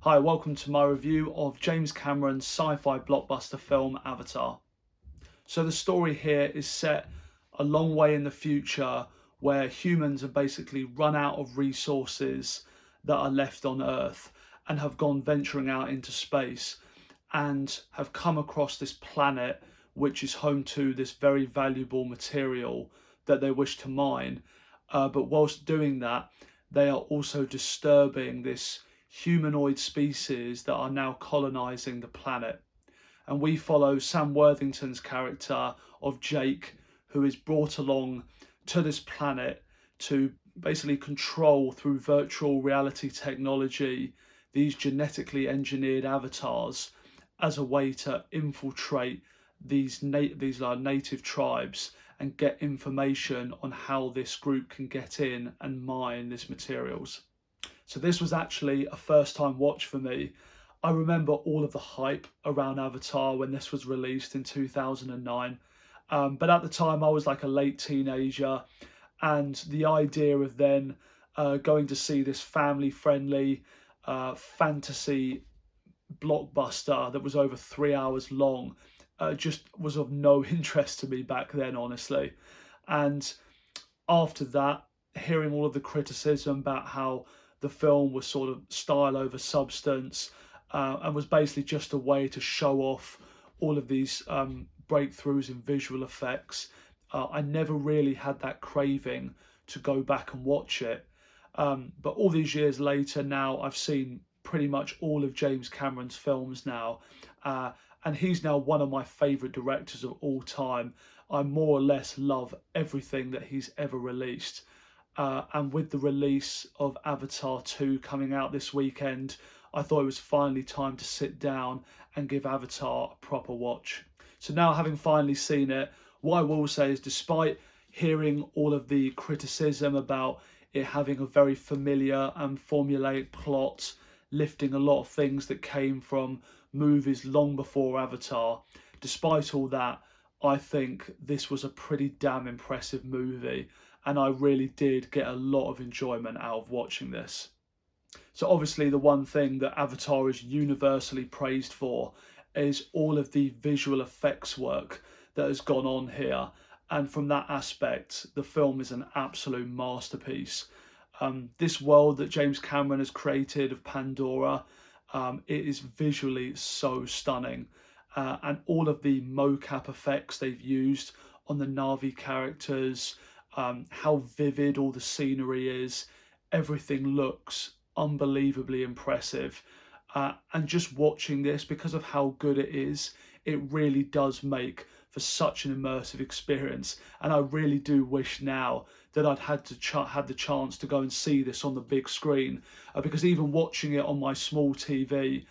Hi, welcome to my review of James Cameron's sci-fi blockbuster film Avatar. So the story here is set a long way in the future where humans have basically run out of resources that are left on Earth and have gone venturing out into space and have come across this planet which is home to this very valuable material that they wish to mine. But whilst doing that, they are also disturbing this humanoid species that are now colonizing the planet. And we follow Sam Worthington's character of Jake, who is brought along to this planet to basically control through virtual reality technology these genetically engineered avatars as a way to infiltrate these native tribes and get information on how this group can get in and mine these materials. So this was actually a first time watch for me. I remember all of the hype around Avatar when this was released in 2009. But at the time I was like a late teenager, and the idea of then going to see this family friendly fantasy blockbuster that was over 3 hours long just was of no interest to me back then, honestly. And after that, hearing all of the criticism about how the film was sort of style over substance and was basically just a way to show off all of these breakthroughs in visual effects, I never really had that craving to go back and watch it. But all these years later now, I've seen pretty much all of James Cameron's films now. And he's now one of my favourite directors of all time. I more or less love everything that he's ever released. And with the release of Avatar 2 coming out this weekend, I thought it was finally time to sit down and give Avatar a proper watch. So now, having finally seen it, what I will say is, despite hearing all of the criticism about it having a very familiar and formulaic plot, lifting a lot of things that came from movies long before Avatar, despite all that, I think this was a pretty damn impressive movie, and I really did get a lot of enjoyment out of watching this. So obviously the one thing that Avatar is universally praised for is all of the visual effects work that has gone on here. And from that aspect, the film is an absolute masterpiece. This world that James Cameron has created of Pandora, it is visually so stunning. And all of the mocap effects they've used on the Na'vi characters, how vivid all the scenery is, everything looks unbelievably impressive. And just watching this, because of how good it is, it really does make for such an immersive experience. And I really do wish now that I'd had the chance to go and see this on the big screen, because even watching it on my small TV,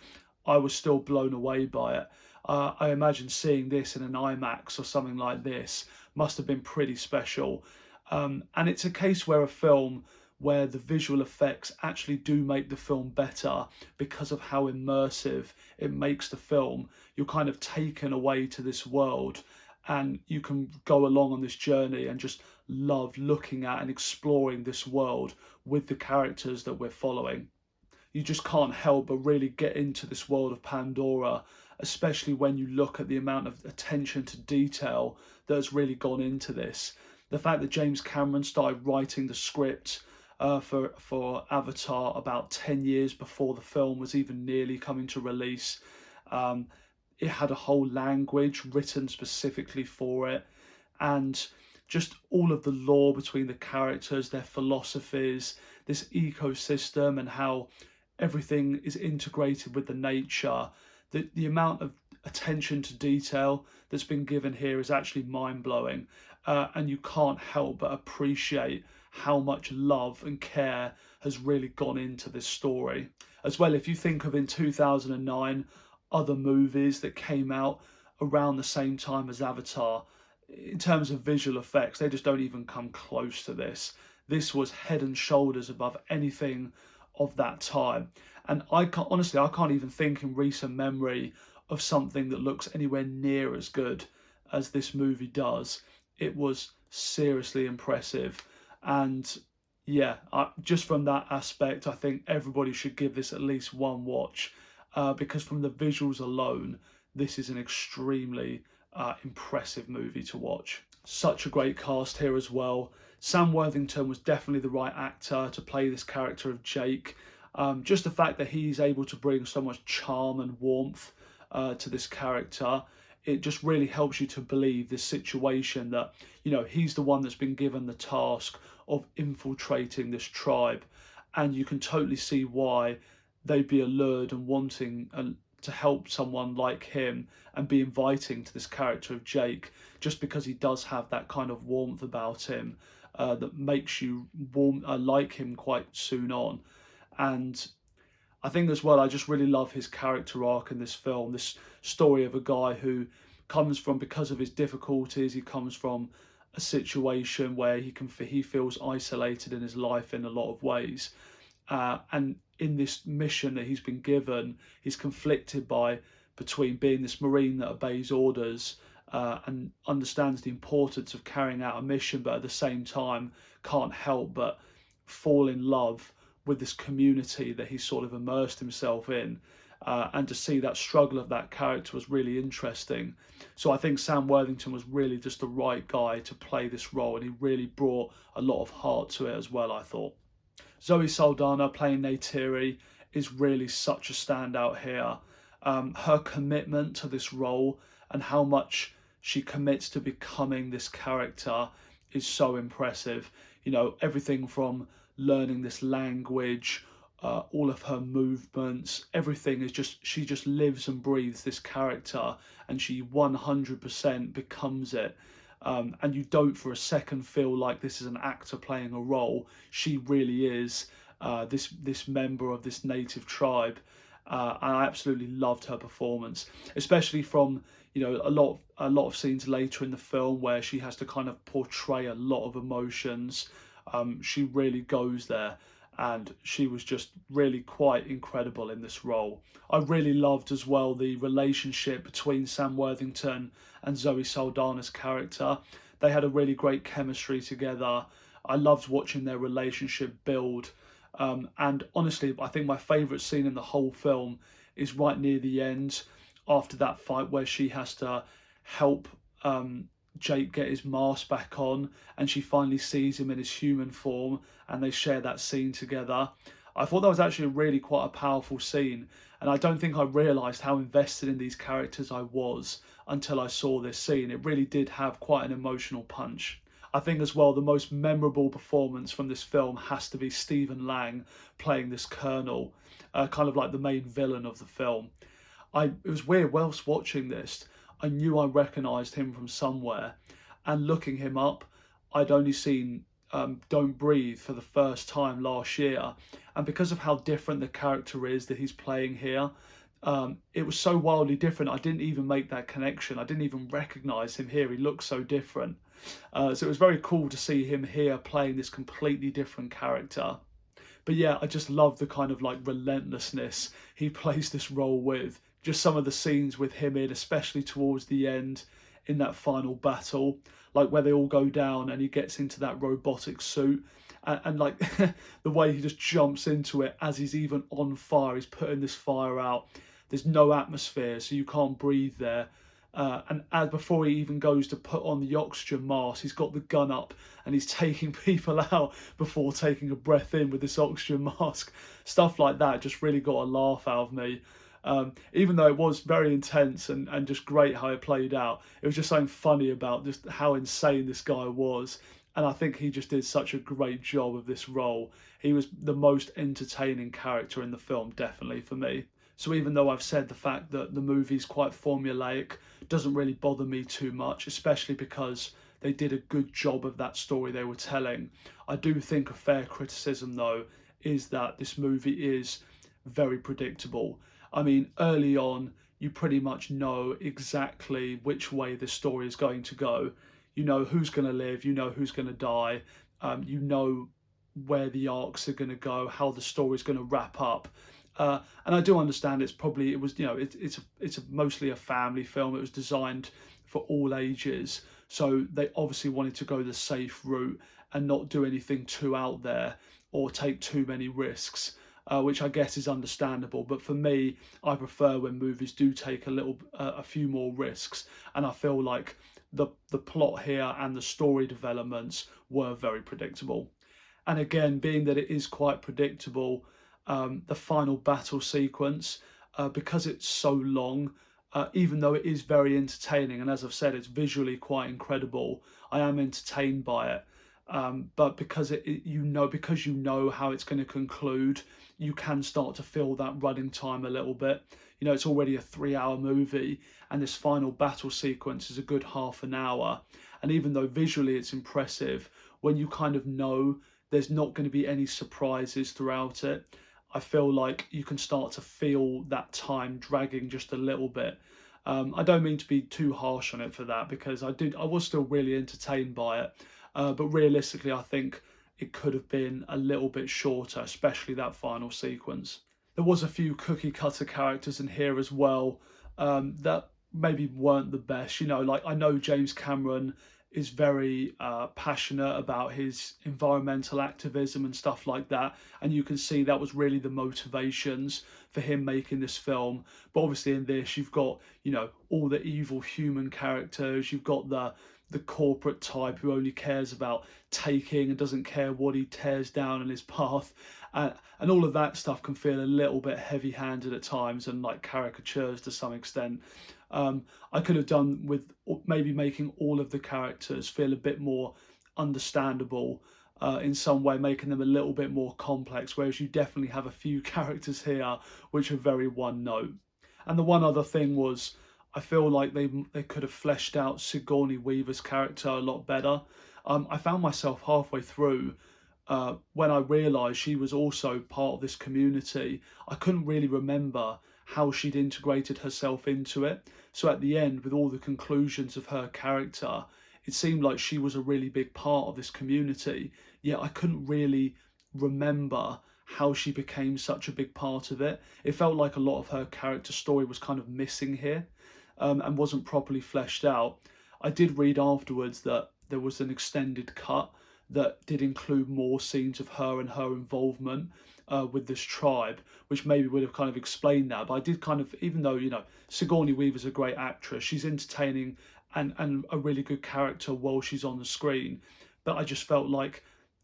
I was still blown away by it. I imagine seeing this in an IMAX or something like this must have been pretty special. And it's a case where a film where the visual effects actually do make the film better because of how immersive it makes the film. You're kind of taken away to this world, and you can go along on this journey and just love looking at and exploring this world with the characters that we're following. You just can't help but really get into this world of Pandora, especially when you look at the amount of attention to detail that has really gone into this. The fact that James Cameron started writing the script for Avatar about 10 years before the film was even nearly coming to release. It had a whole language written specifically for it, and just all of the lore between the characters, their philosophies, this ecosystem, and how everything is integrated with the nature. The amount of attention to detail that's been given here is actually mind-blowing, and you can't help but appreciate how much love and care has really gone into this story. As well, if you think of in 2009, other movies that came out around the same time as Avatar, in terms of visual effects, they just don't even come close to this. This was head and shoulders above anything of that time. And honestly, I can't even think in recent memory of something that looks anywhere near as good as this movie does. It was seriously impressive. And Yeah, just from that aspect, I think everybody should give this at least one watch, because from the visuals alone, this is an extremely impressive movie to watch. Such a great cast here as well. Sam Worthington was definitely the right actor to play this character of Jake. Just the fact that he's able to bring so much charm and warmth to this character, it just really helps you to believe this situation that, he's the one that's been given the task of infiltrating this tribe. And you can totally see why they'd be allured and wanting to help someone like him and be inviting to this character of Jake, just because he does have that kind of warmth about him that makes you like him quite soon on. And I think as well, I just really love his character arc in this film. This story of a guy who comes from, because of his difficulties, he comes from a situation where he feels isolated in his life in a lot of ways, and in this mission that he's been given, he's conflicted between being this Marine that obeys orders and understands the importance of carrying out a mission, but at the same time can't help but fall in love with this community that he's sort of immersed himself in. And to see that struggle of that character was really interesting. So I think Sam Worthington was really just the right guy to play this role, and he really brought a lot of heart to it as well, I thought. Zoe Saldana playing Neytiri is really such a standout here. Her commitment to this role and how much she commits to becoming this character is so impressive. Everything from learning this language, all of her movements, everything is she just lives and breathes this character, and she 100% becomes it. And you don't for a second feel like this is an actor playing a role. She really is this member of this native tribe, and I absolutely loved her performance, especially from a lot of scenes later in the film where she has to kind of portray a lot of emotions. She really goes there, and she was just really quite incredible in this role. I really loved as well the relationship between Sam Worthington and Zoe Saldana's character. They had a really great chemistry together. I loved watching their relationship build. And honestly, I think my favourite scene in the whole film is right near the end, after that fight where she has to help Jake get his mask back on, and she finally sees him in his human form, and they share that scene together. I thought that was actually really quite a powerful scene, and I don't think I realised how invested in these characters I was until I saw this scene. It really did have quite an emotional punch. I think as well the most memorable performance from this film has to be Stephen Lang playing this colonel, kind of like the main villain of the film. It was weird, whilst watching this, I knew I recognised him from somewhere, and looking him up, I'd only seen Don't Breathe for the first time last year, and because of how different the character is that he's playing here, it was so wildly different. I didn't even make that connection. I didn't even recognise him here. He looks so different. So it was very cool to see him here playing this completely different character. But yeah, I just love the kind of like relentlessness he plays this role with. Just some of the scenes with him in, especially towards the end in that final battle, like where they all go down and he gets into that robotic suit, and like the way he just jumps into it as he's even on fire, he's putting this fire out. There's no atmosphere, so you can't breathe there. And as before he even goes to put on the oxygen mask, he's got the gun up and he's taking people out before taking a breath in with this oxygen mask. Stuff like that just really got a laugh out of me. Even though it was very intense and just great how it played out, it was just something funny about just how insane this guy was. And I think he just did such a great job of this role. He was the most entertaining character in the film, definitely for me. So even though I've said the fact that the movie's quite formulaic, doesn't really bother me too much, especially because they did a good job of that story they were telling. I do think a fair criticism, though, is that this movie is very predictable. I mean, early on, you pretty much know exactly which way the story is going to go. You know who's going to live, you know who's going to die, you know where the arcs are going to go, how the story's going to wrap up. And I do understand it was, it's mostly a family film. It was designed for all ages, so they obviously wanted to go the safe route and not do anything too out there or take too many risks, which I guess is understandable. But for me, I prefer when movies do take a few more risks, and I feel like the plot here and the story developments were very predictable. And again, being that it is quite predictable, the final battle sequence, because it's so long, even though it is very entertaining, and as I've said, it's visually quite incredible, I am entertained by it. But because because you know how it's going to conclude, you can start to feel that running time a little bit. You know, it's already a 3-hour movie, and this final battle sequence is a good half an hour. And even though visually it's impressive, when you kind of know there's not going to be any surprises throughout it, I feel like you can start to feel that time dragging just a little bit. I don't mean to be too harsh on it for that, because I was still really entertained by it. But realistically, I think it could have been a little bit shorter, especially that final sequence. There was a few cookie cutter characters in here as well, that maybe weren't the best. You know, like, I know James Cameron is very passionate about his environmental activism and stuff like that, and you can see that was really the motivations for him making this film. But obviously in this, you've got, you know, all the evil human characters, you've got the corporate type who only cares about taking and doesn't care what he tears down in his path, and all of that stuff can feel a little bit heavy-handed at times and like caricatures to some extent. I could have done with maybe making all of the characters feel a bit more understandable, in some way, making them a little bit more complex, whereas you definitely have a few characters here which are very one note. And the one other thing was, I feel like they could have fleshed out Sigourney Weaver's character a lot better. I found myself halfway through, when I realised she was also part of this community, I couldn't really remember how she'd integrated herself into it. So at the end, with all the conclusions of her character, it seemed like she was a really big part of this community, yet I couldn't really remember how she became such a big part of it. It felt like a lot of her character story was kind of missing here, and wasn't properly fleshed out. I did read afterwards that there was an extended cut that did include more scenes of her and her involvement with this tribe, which maybe would have kind of explained that. But I did kind of, even though, you know, Sigourney Weaver's a great actress, she's entertaining and a really good character while she's on the screen, but I just felt like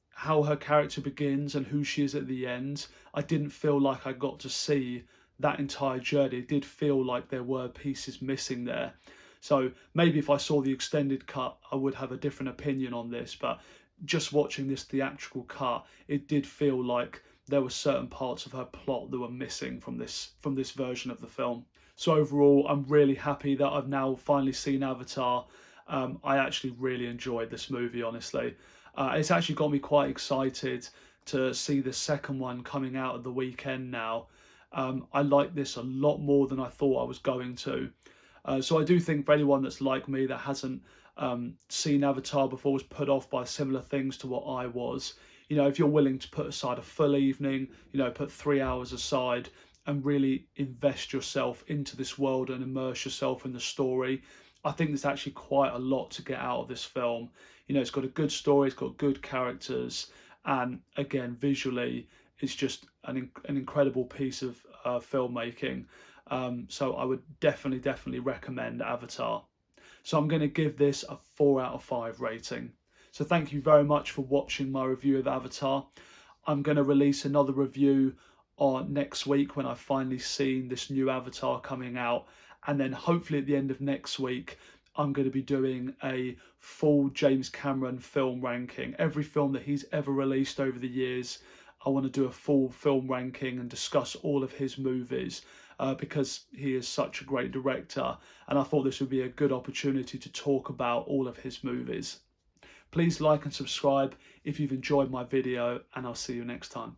how her character begins and who she is at the end, I didn't feel like I got to see that entire journey. It did feel like there were pieces missing there. So maybe if I saw the extended cut, I would have a different opinion on this, but just watching this theatrical cut, it did feel like there were certain parts of her plot that were missing from this version of the film. So overall, I'm really happy that I've now finally seen Avatar. I actually really enjoyed this movie, honestly. It's actually got me quite excited to see the second one coming out at the weekend now. I like this a lot more than I thought I was going to. So I do think for anyone that's like me that hasn't seen Avatar before, was put off by similar things to what I was, you know, if you're willing to put aside a full evening, you know, put 3 hours aside and really invest yourself into this world and immerse yourself in the story, I think there's actually quite a lot to get out of this film. You know, it's got a good story, it's got good characters, and again, visually, it's just an incredible piece of filmmaking. So I would definitely recommend Avatar. So I'm going to give this a 4 out of 5 rating. So thank you very much for watching my review of Avatar. I'm going to release another review on next week when I've finally seen this new Avatar coming out. And then hopefully at the end of next week, I'm going to be doing a full James Cameron film ranking. Every film that he's ever released over the years, I want to do a full film ranking and discuss all of his movies, because he is such a great director, and I thought this would be a good opportunity to talk about all of his movies. Please like and subscribe if you've enjoyed my video, and I'll see you next time.